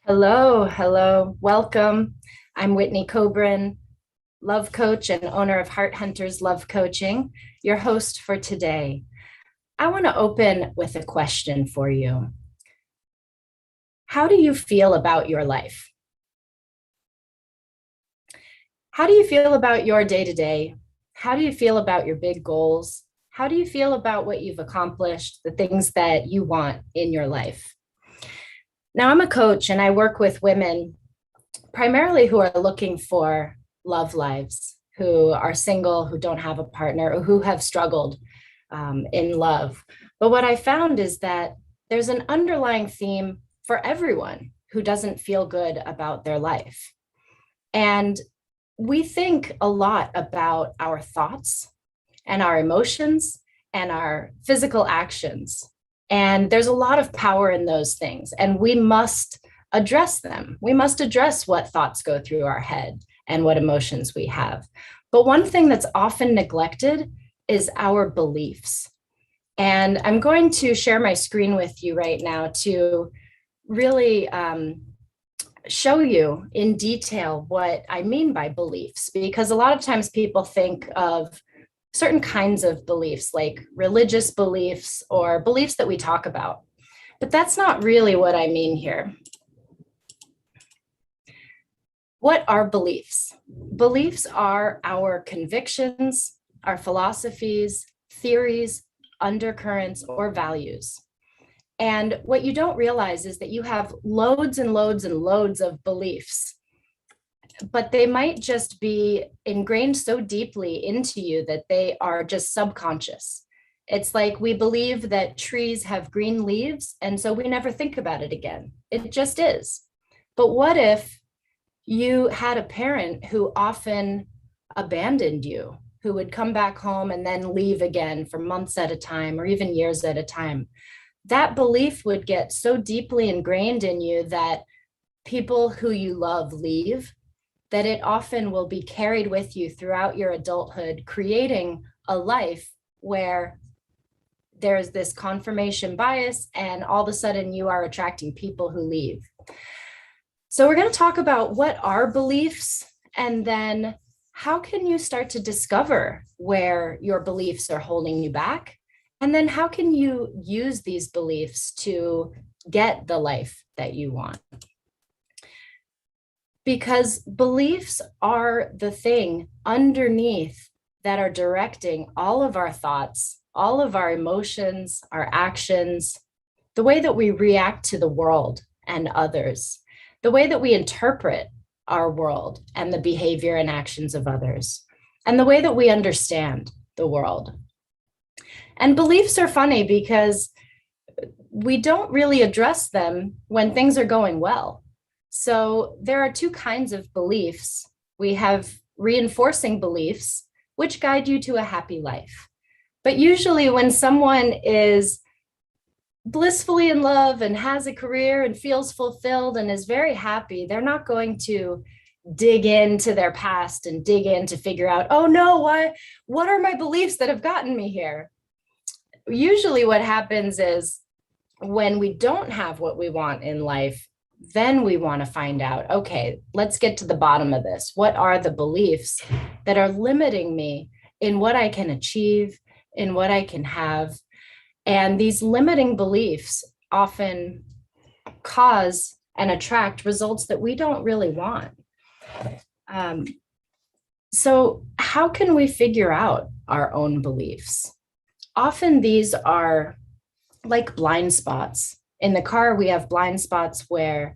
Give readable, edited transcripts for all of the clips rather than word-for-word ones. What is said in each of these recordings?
Hello, welcome. I'm Whitney Kobrin, love coach and owner of Heart Hunters Love Coaching, your host for today. I want to open with a question for you. How do you feel about your life? How do you feel about your day to day? How do you feel about your big goals? How do you feel about what you've accomplished, the things that you want in your life? Now, I'm a coach and I work with women primarily who are looking for love lives, who are single, who don't have a partner, or who have struggled in love. But what I found is that there's an underlying theme for everyone who doesn't feel good about their life. And we think a lot about our thoughts and our emotions and our physical actions. And there's a lot of power in those things. And we must address them. We must address what thoughts go through our head and what emotions we have. But one thing that's often neglected is our beliefs. And I'm going to share my screen with you right now to really show you in detail what I mean by beliefs, because a lot of times people think of certain kinds of beliefs, like religious beliefs or beliefs that we talk about. But that's not really what I mean here. What are beliefs? Beliefs are our convictions, our philosophies, theories, undercurrents, or values. And what you don't realize is that you have loads and loads and loads of beliefs, but they might just be ingrained so deeply into you that they are just subconscious. It's like we believe that trees have green leaves, and so we never think about it again. It just is. But what if you had a parent who often abandoned you, who would come back home and then leave again for months at a time or even years at a time? That belief would get so deeply ingrained in you that people who you love leave, that it often will be carried with you throughout your adulthood, creating a life where there's this confirmation bias and all of a sudden you are attracting people who leave. So we're going to talk about what are beliefs, and then how can you start to discover where your beliefs are holding you back? And then how can you use these beliefs to get the life that you want? Because beliefs are the thing underneath that are directing all of our thoughts, all of our emotions, our actions, the way that we react to the world and others, the way that we interpret our world and the behavior and actions of others, and the way that we understand the world. And beliefs are funny because we don't really address them when things are going well. So there are two kinds of beliefs. We have reinforcing beliefs, which guide you to a happy life. But usually when someone is blissfully in love and has a career and feels fulfilled and is very happy, they're not going to dig into their past and dig in to figure out, oh no, what are my beliefs that have gotten me here? Usually what happens is when we don't have what we want in life, then we want to find out, okay, let's get to the bottom of this. What are the beliefs that are limiting me in what I can achieve, in what I can have? And these limiting beliefs often cause and attract results that we don't really want. So how can we figure out our own beliefs? Often these are like blind spots. In the car, we have blind spots where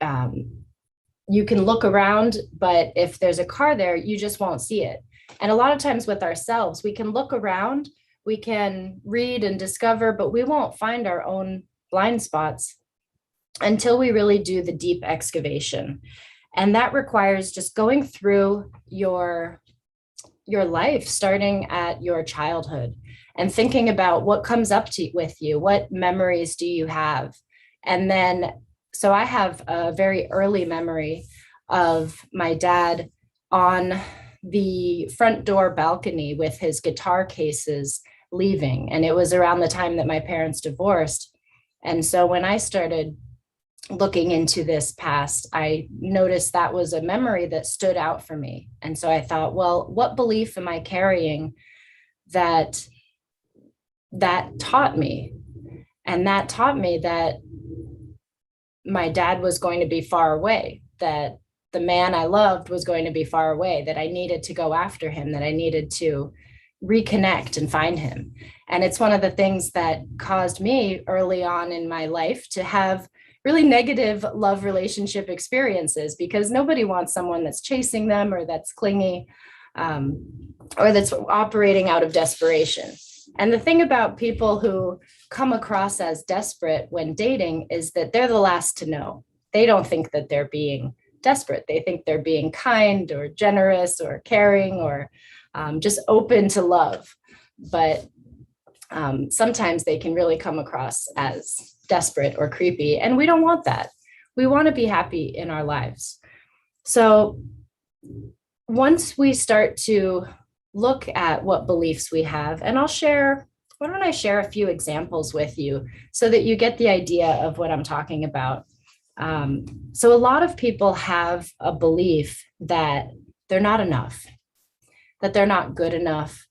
you can look around, but if there's a car there, you just won't see it. And a lot of times with ourselves, we can look around, we can read and discover, but we won't find our own blind spots until we really do the deep excavation. And that requires just going through your life, starting at your childhood and thinking about what comes up with you, what memories do you have? And then, so I have a very early memory of my dad on the front door balcony with his guitar cases leaving. And it was around the time that my parents divorced. And so when I started looking into this past, I noticed that was a memory that stood out for me. And so I thought, well, what belief am I carrying that taught me? And that taught me that my dad was going to be far away, that the man I loved was going to be far away, that I needed to go after him, that I needed to reconnect and find him. And it's one of the things that caused me early on in my life to have really negative love relationship experiences, because nobody wants someone that's chasing them or that's clingy, or that's operating out of desperation. And the thing about people who come across as desperate when dating is that they're the last to know. They don't think that they're being desperate. They think they're being kind or generous or caring or just open to love. But sometimes they can really come across as desperate or creepy. And we don't want that. We want to be happy in our lives. So once we start to look at what beliefs we have, and why don't I share a few examples with you so that you get the idea of what I'm talking about. So a lot of people have a belief that they're not enough, that they're not good enough.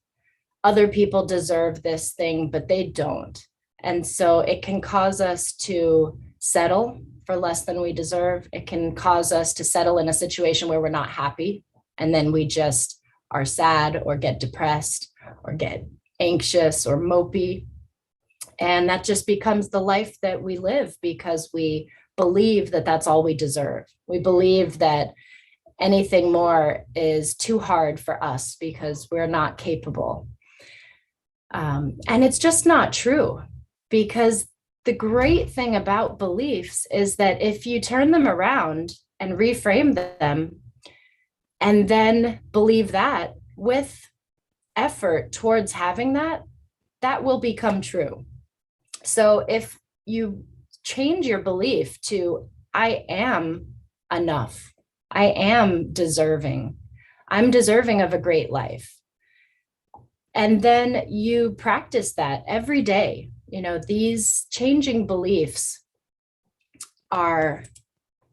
Other people deserve this thing, but they don't. And so it can cause us to settle for less than we deserve. It can cause us to settle in a situation where we're not happy, and then we just are sad or get depressed or get anxious or mopey. And that just becomes the life that we live because we believe that that's all we deserve. We believe that anything more is too hard for us because we're not capable. And it's just not true, because the great thing about beliefs is that if you turn them around and reframe them and then believe that with effort towards having that, that will become true. So if you change your belief to, I am enough, I am deserving, I'm deserving of a great life. And then you practice that every day. You know, these changing beliefs are,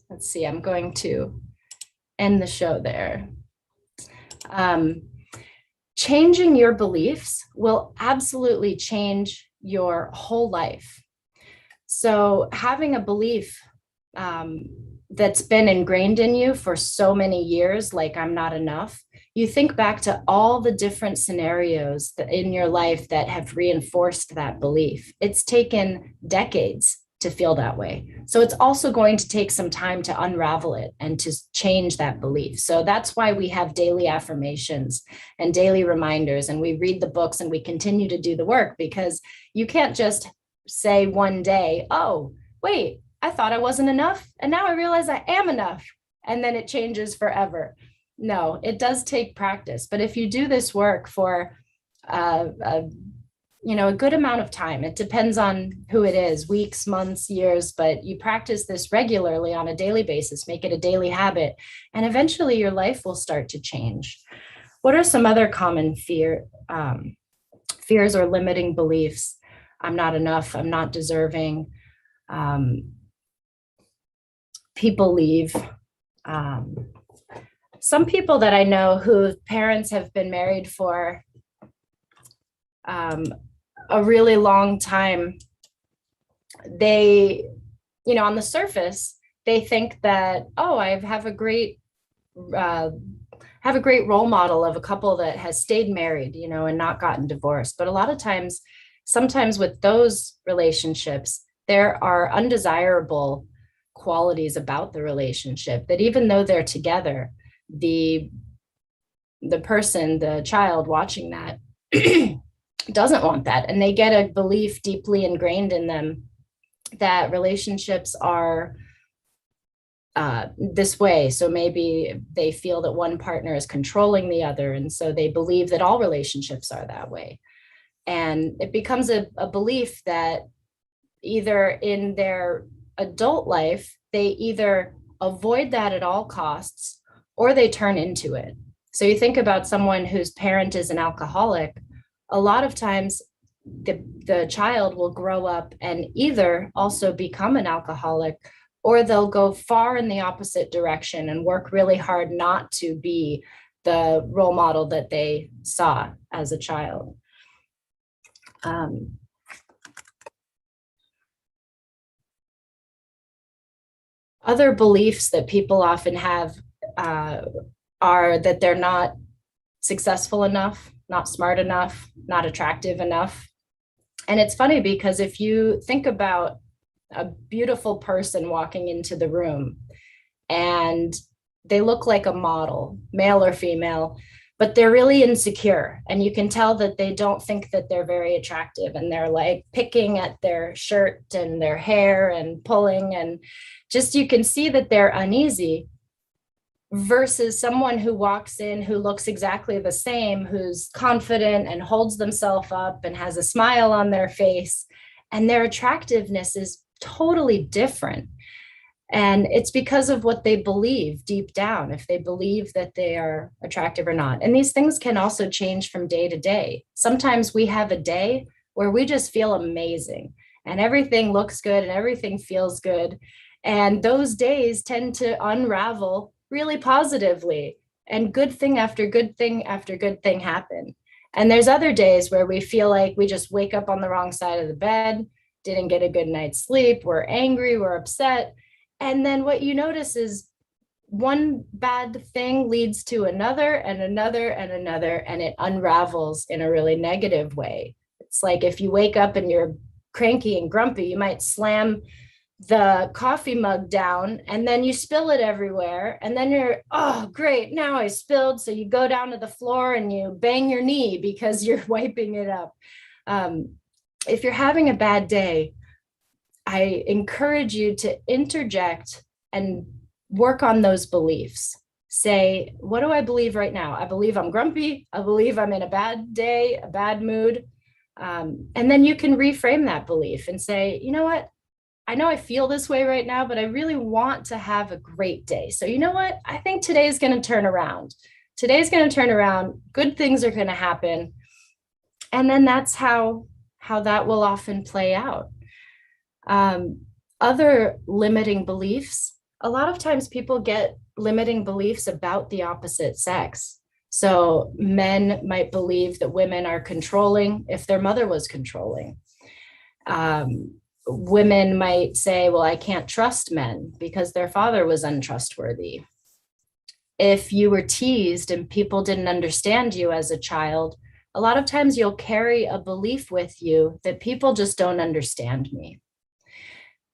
let's see, I'm going to end the show there. Changing your beliefs will absolutely change your whole life. So having a belief that's been ingrained in you for so many years, like I'm not enough, you think back to all the different scenarios that in your life that have reinforced that belief. It's taken decades to feel that way. So it's also going to take some time to unravel it and to change that belief. So that's why we have daily affirmations and daily reminders, and we read the books and we continue to do the work, because you can't just say one day, oh, wait, I thought I wasn't enough, and now I realize I am enough, and then it changes forever. No, it does take practice. But if you do this work for a good amount of time, it depends on who it is, weeks, months, years, but you practice this regularly on a daily basis, make it a daily habit, and eventually your life will start to change. What are some other common fears or limiting beliefs? I'm not enough, I'm not deserving. People leave. Some people that I know whose parents have been married for a really long time, they, on the surface, they think that, oh, I have a great role model of a couple that has stayed married, and not gotten divorced. But a lot of times, sometimes with those relationships, there are undesirable qualities about the relationship that even though they're together, the person, the child watching that doesn't want that. And they get a belief deeply ingrained in them that relationships are this way. So maybe they feel that one partner is controlling the other. And so they believe that all relationships are that way. And it becomes a belief that either in their adult life, they either avoid that at all costs or they turn into it. So you think about someone whose parent is an alcoholic, a lot of times the child will grow up and either also become an alcoholic or they'll go far in the opposite direction and work really hard not to be the role model that they saw as a child. Other beliefs that people often have are that they're not successful enough, not smart enough, not attractive enough. And it's funny because if you think about a beautiful person walking into the room and they look like a model, male or female, but they're really insecure. And you can tell that they don't think that they're very attractive. And they're like picking at their shirt and their hair and pulling, and just you can see that they're uneasy, versus someone who walks in who looks exactly the same, who's confident and holds themselves up and has a smile on their face, and their attractiveness is totally different. And it's because of what they believe deep down, if they believe that they are attractive or not. And these things can also change from day to day. Sometimes we have a day where we just feel amazing and everything looks good and everything feels good. And those days tend to unravel really positively, and good thing after good thing after good thing happen. And there's other days where we feel like we just wake up on the wrong side of the bed, didn't get a good night's sleep, we're angry, we're upset. And then what you notice is one bad thing leads to another and another and another, and it unravels in a really negative way. It's like if you wake up and you're cranky and grumpy, you might slam the coffee mug down and then you spill it everywhere. And then you're, oh, great, now I spilled. So you go down to the floor and you bang your knee because you're wiping it up. If you're having a bad day, I encourage you to interject and work on those beliefs. Say, what do I believe right now? I believe I'm grumpy. I believe I'm in a bad day, a bad mood. And then you can reframe that belief and say, you know what? I know I feel this way right now, but I really want to have a great day. So you know what? I think today is going to turn around. Today's going to turn around. Good things are going to happen. And then that's how that will often play out. Other limiting beliefs, a lot of times people get limiting beliefs about the opposite sex. So men might believe that women are controlling if their mother was controlling. Women might say, well, I can't trust men because their father was untrustworthy. If you were teased and people didn't understand you as a child, a lot of times you'll carry a belief with you that people just don't understand me.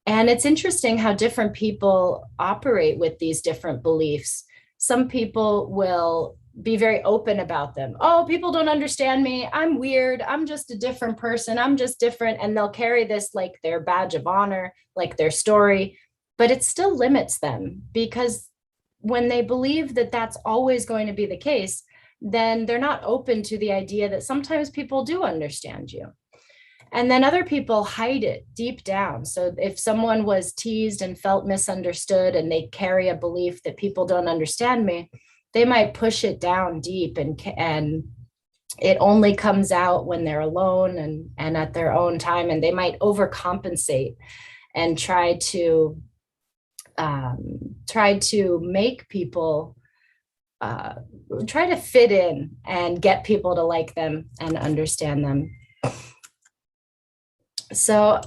And it's interesting how different people operate with these different beliefs. Some people will be very open about them. Oh, people don't understand me. I'm weird. I'm just a different person. I'm just different. And they'll carry this like their badge of honor, like their story, but it still limits them, because when they believe that that's always going to be the case, then they're not open to the idea that sometimes people do understand you. And then other people hide it deep down. So if someone was teased and felt misunderstood and they carry a belief that people don't understand me, they might push it down deep, and it only comes out when they're alone and at their own time. And they might overcompensate and try to make people try to fit in and get people to like them and understand them. So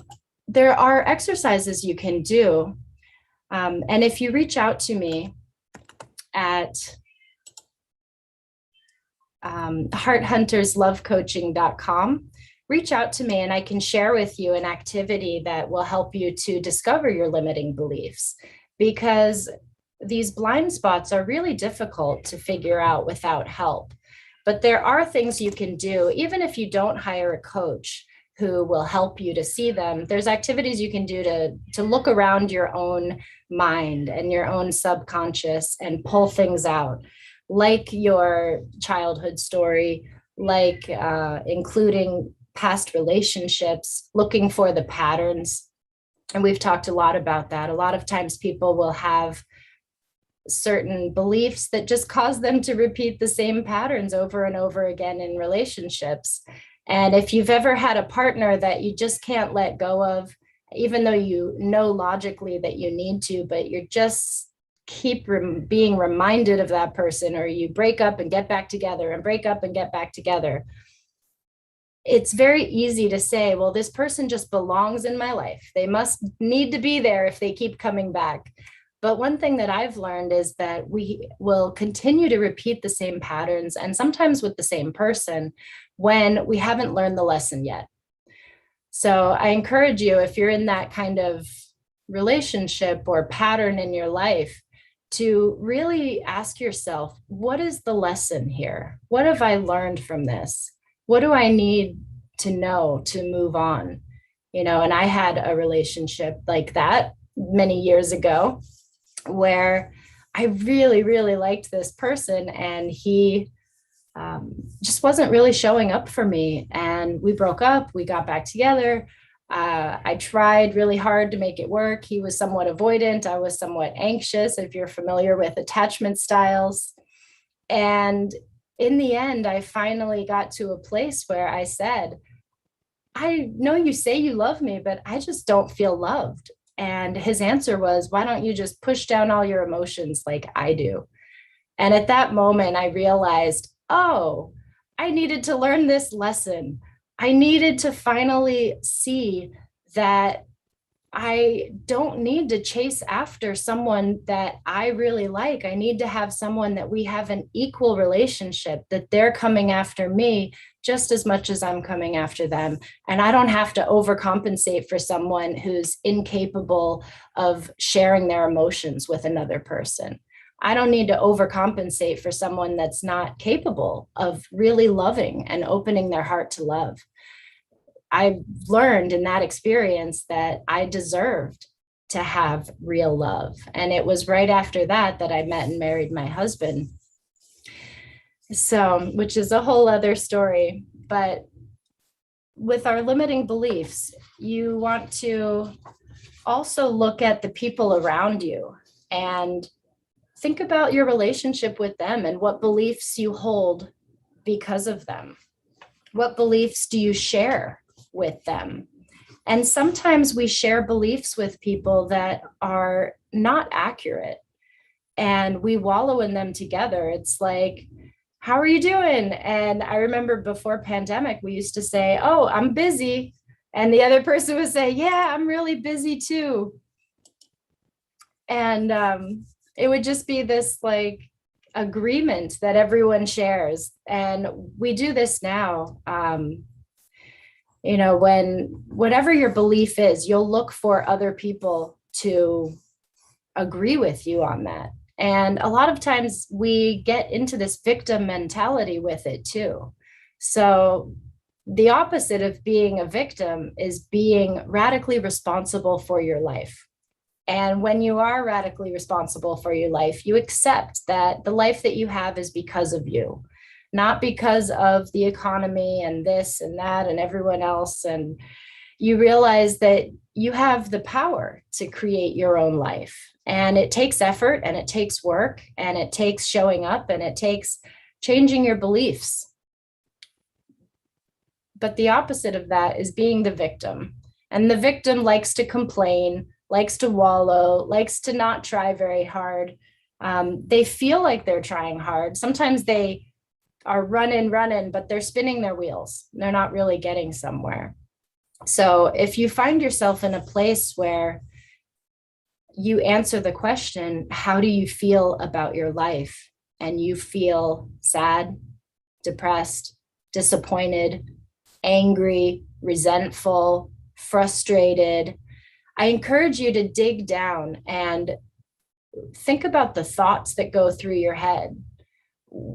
there are exercises you can do. And if you reach out to me at hearthunterslovecoaching.com, reach out to me and I can share with you an activity that will help you to discover your limiting beliefs, because these blind spots are really difficult to figure out without help. But there are things you can do, even if you don't hire a coach who will help you to see them. There's activities you can do to look around your own mind and your own subconscious and pull things out, like your childhood story, like including past relationships, looking for the patterns. And we've talked a lot about that. A lot of times people will have certain beliefs that just cause them to repeat the same patterns over and over again in relationships. And if you've ever had a partner that you just can't let go of, even though you know logically that you need to, but you're just being reminded of that person, or you break up and get back together and break up and get back together. It's very easy to say, well, this person just belongs in my life. They must need to be there if they keep coming back. But one thing that I've learned is that we will continue to repeat the same patterns, and sometimes with the same person, when we haven't learned the lesson yet. So I encourage you, if you're in that kind of relationship or pattern in your life, to really ask yourself, what is the lesson here? What have I learned from this? What do I need to know to move on? And I had a relationship like that many years ago where I really, really liked this person, and he just wasn't really showing up for me. And we broke up, we got back together. I tried really hard to make it work. He was somewhat avoidant. I was somewhat anxious, if you're familiar with attachment styles. And in the end, I finally got to a place where I said, I know you say you love me, but I just don't feel loved. And his answer was, why don't you just push down all your emotions like I do? And at that moment, I realized, oh, I needed to learn this lesson. I needed to finally see that I don't need to chase after someone that I really like. I need to have someone that we have an equal relationship, that they're coming after me just as much as I'm coming after them. And I don't have to overcompensate for someone who's incapable of sharing their emotions with another person. I don't need to overcompensate for someone that's not capable of really loving and opening their heart to love. I learned in that experience that I deserved to have real love. And it was right after that that I met and married my husband. So, which is a whole other story. But with our limiting beliefs, you want to also look at the people around you and think about your relationship with them and what beliefs you hold because of them. What beliefs do you share with them? And sometimes we share beliefs with people that are not accurate, and we wallow in them together. It's like, how are you doing? And I remember before pandemic, we used to say, oh, I'm busy. And the other person would say, yeah, I'm really busy too. And it would just be this like agreement that everyone shares. And we do this now. When whatever your belief is, you'll look for other people to agree with you on that. And a lot of times we get into this victim mentality with it too. So the opposite of being a victim is being radically responsible for your life. And when you are radically responsible for your life, you accept that the life that you have is because of you, not because of the economy and this and that and everyone else. And you realize that you have the power to create your own life. And it takes effort, and it takes work, and it takes showing up, and it takes changing your beliefs. But the opposite of that is being the victim. And the victim likes to complain, likes to wallow, likes to not try very hard. They feel like they're trying hard. Sometimes they are running, but they're spinning their wheels. They're not really getting somewhere. So if you find yourself in a place where you answer the question, how do you feel about your life? And you feel sad, depressed, disappointed, angry, resentful, frustrated, I encourage you to dig down and think about the thoughts that go through your head.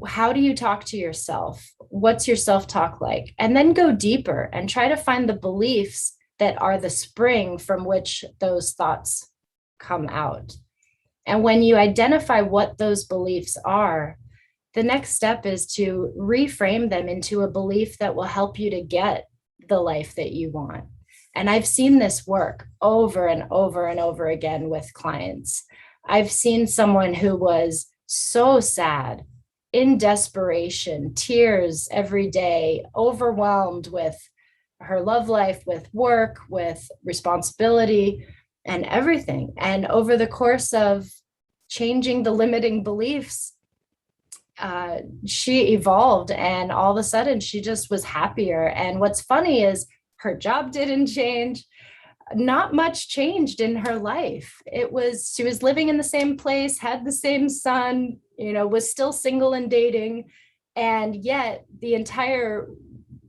How do you talk to yourself? What's your self-talk like? And then go deeper and try to find the beliefs that are the spring from which those thoughts come out. And when you identify what those beliefs are, the next step is to reframe them into a belief that will help you to get the life that you want. And I've seen this work over and over and over again with clients. I've seen someone who was so sad, in desperation, tears every day, overwhelmed with her love life, with work, with responsibility, and everything. And over the course of changing the limiting beliefs, she evolved, and all of a sudden she just was happier. And what's funny is her job didn't change. Not much changed in her life. She was living in the same place, had the same son, was still single and dating. And yet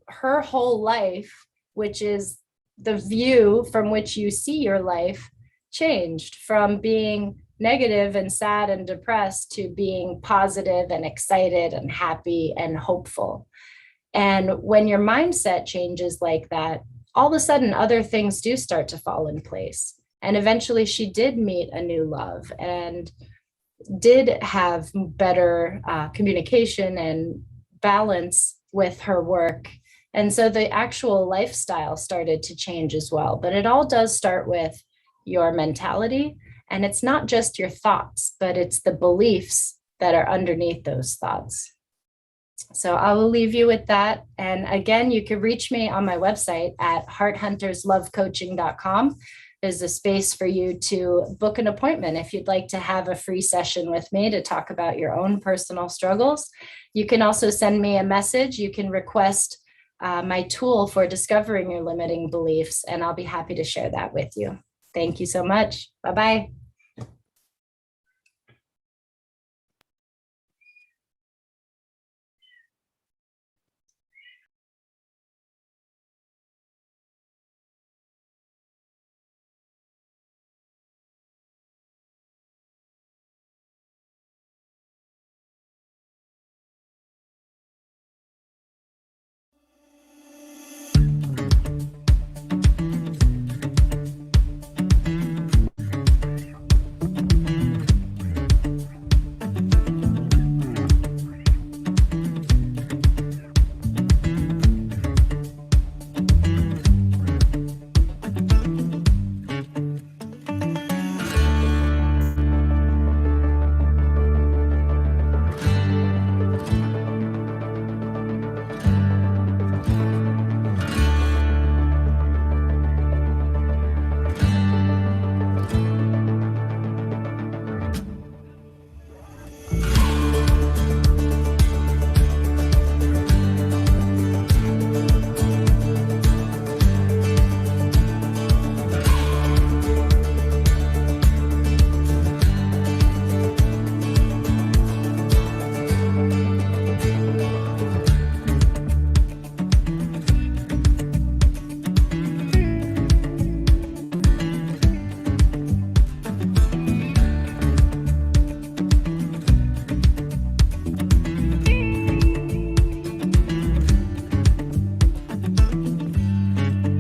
her whole life, which is the view from which you see your life, changed from being negative and sad and depressed to being positive and excited and happy and hopeful. And when your mindset changes like that, all of a sudden other things do start to fall in place. And eventually she did meet a new love and did have better communication and balance with her work. And so the actual lifestyle started to change as well. But it all does start with your mentality. And it's not just your thoughts, but it's the beliefs that are underneath those thoughts. So I will leave you with that. And again, you can reach me on my website at hearthunterslovecoaching.com. There's a space for you to book an appointment if you'd like to have a free session with me to talk about your own personal struggles. You can also send me a message. You can request my tool for discovering your limiting beliefs, and I'll be happy to share that with you. Thank you so much. Bye-bye.